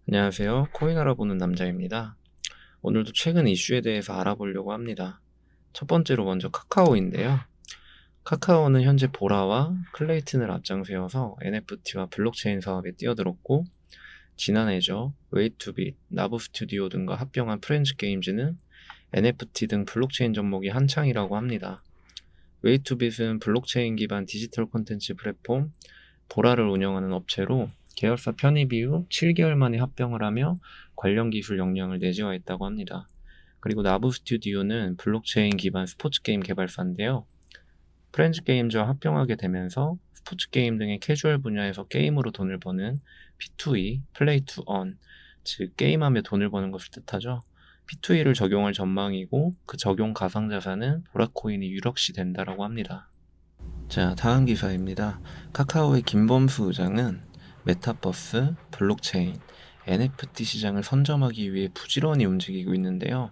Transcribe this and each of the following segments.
안녕하세요. 코인 알아보는 남자입니다. 오늘도 최근 이슈에 대해서 알아보려고 합니다. 첫 번째로 먼저 카카오인데요. 카카오는 현재 보라와 클레이튼을 앞장세워서 NFT와 블록체인 사업에 뛰어들었고, 지난해죠. 웨이투빗, 나부 스튜디오 등과 합병한 프렌즈 게임즈는 NFT 등 블록체인 접목이 한창이라고 합니다. 웨이투빗은 블록체인 기반 디지털 콘텐츠 플랫폼 보라를 운영하는 업체로 계열사 편입 이후 7개월 만에 합병을 하며 관련 기술 역량을 내재화했다고 합니다. 그리고 나부 스튜디오는 블록체인 기반 스포츠 게임 개발사인데요. 프렌즈 게임즈와 합병하게 되면서 스포츠 게임 등의 캐주얼 분야에서 게임으로 돈을 버는 P2E, 플레이 투 언, 즉 게임하며 돈을 버는 것을 뜻하죠. P2E를 적용할 전망이고 그 적용 가상자산은 보라코인이 유력시 된다라고 합니다. 자, 다음 기사입니다. 카카오의 김범수 의장은 메타버스, 블록체인, NFT 시장을 선점하기 위해 부지런히 움직이고 있는데요.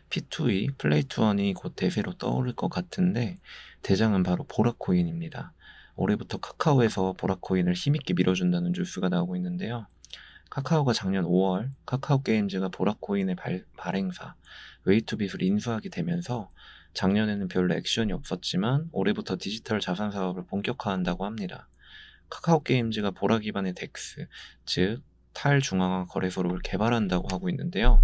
P2E, 플레이 투 원이 곧 대세로 떠오를 것 같은데 대장은 바로 보라코인입니다. 올해부터 카카오에서 보라코인을 힘있게 밀어준다는 뉴스가 나오고 있는데요. 카카오가 작년 5월 카카오 게임즈가 보라코인의 발행사 웨이투빗을 인수하게 되면서 작년에는 별로 액션이 없었지만 올해부터 디지털 자산 사업을 본격화한다고 합니다. 카카오 게임즈가 보라 기반의 덱스, 즉 탈중앙화 거래소를 개발한다고 하고 있는데요.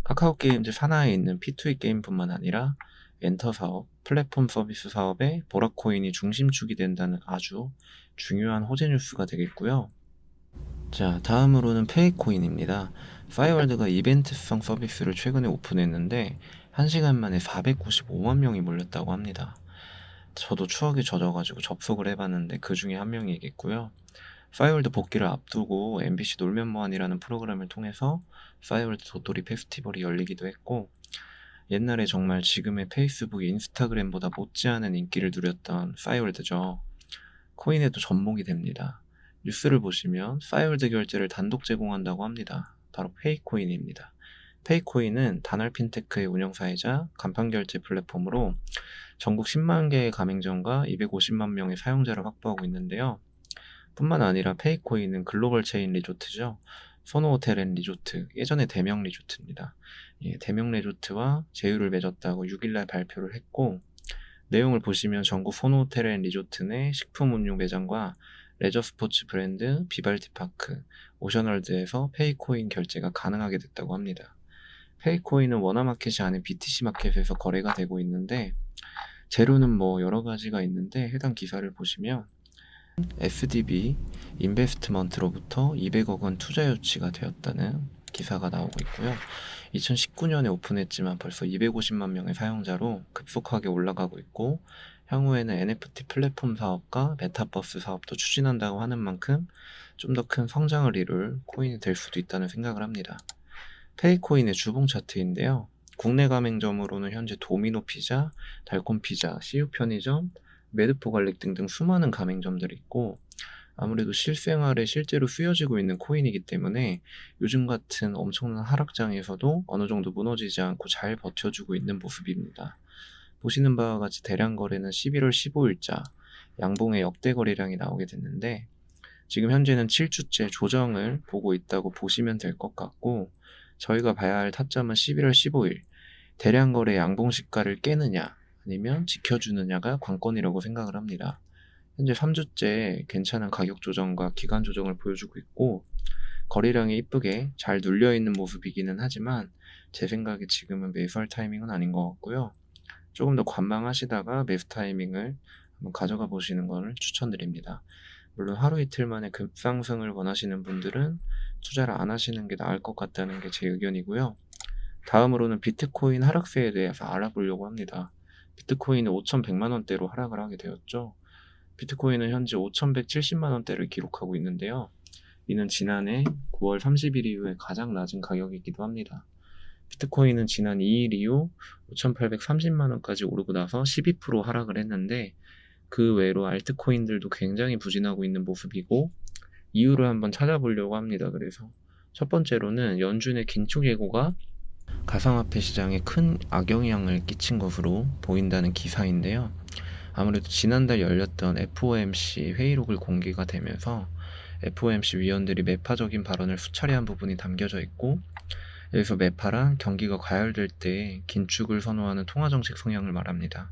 카카오 게임즈 산하에 있는 P2E 게임뿐만 아니라 엔터 사업, 플랫폼 서비스 사업에 보라코인이 중심축이 된다는 아주 중요한 호재 뉴스가 되겠고요. 자, 다음으로는 페이코인입니다. 싸이월드가 이벤트성 서비스를 최근에 오픈했는데 1시간 만에 495만 명이 몰렸다고 합니다. 저도 추억에 젖어가지고 접속을 해봤는데 그 중에 한 명이겠고요. 싸이월드 복귀를 앞두고 MBC 놀면 뭐하니라는 프로그램을 통해서 싸이월드 도토리 페스티벌이 열리기도 했고, 옛날에 정말 지금의 페이스북, 인스타그램보다 못지않은 인기를 누렸던 싸이월드죠. 코인에도 접목이 됩니다. 뉴스를 보시면 싸이월드 결제를 단독 제공한다고 합니다. 바로 페이코인입니다. 페이코인은 단알 핀테크의 운영사이자 간판 결제 플랫폼으로 전국 10만 개의 가맹점과 250만 명의 사용자를 확보하고 있는데요. 뿐만 아니라 페이코인은 글로벌 체인 리조트죠. 선호호텔 앤리조트, 예전에 대명 리조트입니다. 예, 대명 리조트와 제휴를 맺었다고 6일날 발표를 했고, 내용을 보시면 전국 선호호텔 앤리조트 내 식품 음료 매장과 레저 스포츠 브랜드 비발디파크, 오션월드에서 페이코인 결제가 가능하게 됐다고 합니다. 페이코인은 워너마켓이 아닌 BTC 마켓에서 거래가 되고 있는데, 재료는 뭐 여러 가지가 있는데 해당 기사를 보시면 SDB 인베스트먼트로부터 200억 원 투자 유치가 되었다는 기사가 나오고 있고요. 2019년에 오픈했지만 벌써 250만 명의 사용자로 급속하게 올라가고 있고, 향후에는 NFT 플랫폼 사업과 메타버스 사업도 추진한다고 하는 만큼 좀 더 큰 성장을 이룰 코인이 될 수도 있다는 생각을 합니다. 페이코인의 주봉 차트인데요. 국내 가맹점으로는 현재 도미노 피자, 달콤 피자, CU 편의점, 매드포 갈릭 등등 수많은 가맹점들이 있고, 아무래도 실생활에 실제로 쓰여지고 있는 코인이기 때문에 요즘 같은 엄청난 하락장에서도 어느 정도 무너지지 않고 잘 버텨주고 있는 모습입니다. 보시는 바와 같이 대량 거래는 11월 15일자 양봉의 역대 거래량이 나오게 됐는데, 지금 현재는 7주째 조정을 보고 있다고 보시면 될 것 같고, 저희가 봐야 할 타점은 11월 15일 대량 거래 양봉 시가를 깨느냐 아니면 지켜주느냐가 관건이라고 생각을 합니다. 현재 3주째 괜찮은 가격 조정과 기간 조정을 보여주고 있고, 거래량이 이쁘게 잘 눌려있는 모습이기는 하지만 제 생각에 지금은 매수할 타이밍은 아닌 것 같고요. 조금 더 관망하시다가 매수 타이밍을 한번 가져가 보시는 것을 추천드립니다. 물론 하루 이틀 만에 급상승을 원하시는 분들은 투자를 안 하시는 게 나을 것 같다는 게 제 의견이고요. 다음으로는 비트코인 하락세에 대해서 알아보려고 합니다. 비트코인은 5,100만 원대로 하락을 하게 되었죠. 비트코인은 현재 5,170만 원대를 기록하고 있는데요. 이는 지난해 9월 30일 이후에 가장 낮은 가격이기도 합니다. 비트코인은 지난 2일 이후 5,830만 원까지 오르고 나서 12% 하락을 했는데, 그 외로 알트코인들도 굉장히 부진하고 있는 모습이고, 이유를 한번 찾아보려고 합니다. 그래서 첫 번째로는 연준의 긴축 예고가 가상화폐 시장에 큰 악영향을 끼친 것으로 보인다는 기사인데요. 아무래도 지난달 열렸던 FOMC 회의록을 공개가 되면서 FOMC 위원들이 매파적인 발언을 수차례 한 부분이 담겨져 있고, 여기서 매파란 경기가 과열될 때 긴축을 선호하는 통화정책 성향을 말합니다.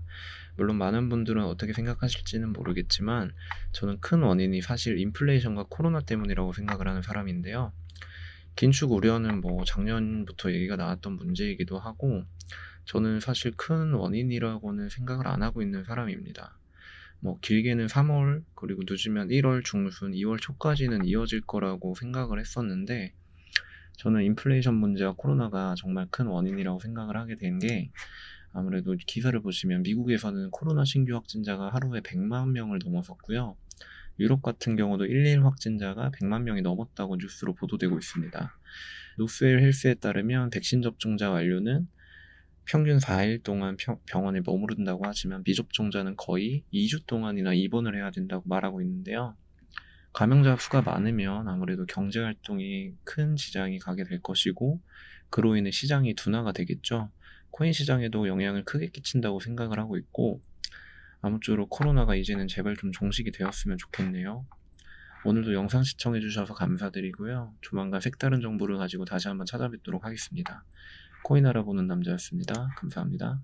물론 많은 분들은 어떻게 생각하실지는 모르겠지만 저는 큰 원인이 사실 인플레이션과 코로나 때문이라고 생각을 하는 사람인데요. 긴축 우려는 뭐 작년부터 얘기가 나왔던 문제이기도 하고, 저는 사실 큰 원인이라고는 생각을 안 하고 있는 사람입니다. 뭐 길게는 3월, 그리고 늦으면 1월 중순, 2월 초까지는 이어질 거라고 생각을 했었는데, 저는 인플레이션 문제와 코로나가 정말 큰 원인이라고 생각을 하게 된 게, 아무래도 기사를 보시면 미국에서는 코로나 신규 확진자가 하루에 100만 명을 넘어섰고요. 유럽 같은 경우도 1일 확진자가 100만 명이 넘었다고 뉴스로 보도되고 있습니다. 노스웰 헬스에 따르면 백신 접종자 완료는 평균 4일 동안 병원에 머무른다고 하지만 미접종자는 거의 2주 동안이나 입원을 해야 된다고 말하고 있는데요. 감염자 수가 많으면 아무래도 경제 활동에 큰 지장이 가게 될 것이고, 그로 인해 시장이 둔화가 되겠죠. 코인 시장에도 영향을 크게 끼친다고 생각을 하고 있고, 아무쪼록 코로나가 이제는 제발 좀 종식이 되었으면 좋겠네요. 오늘도 영상 시청해주셔서 감사드리고요. 조만간 색다른 정보를 가지고 다시 한번 찾아뵙도록 하겠습니다. 코인 알아보는 남자였습니다. 감사합니다.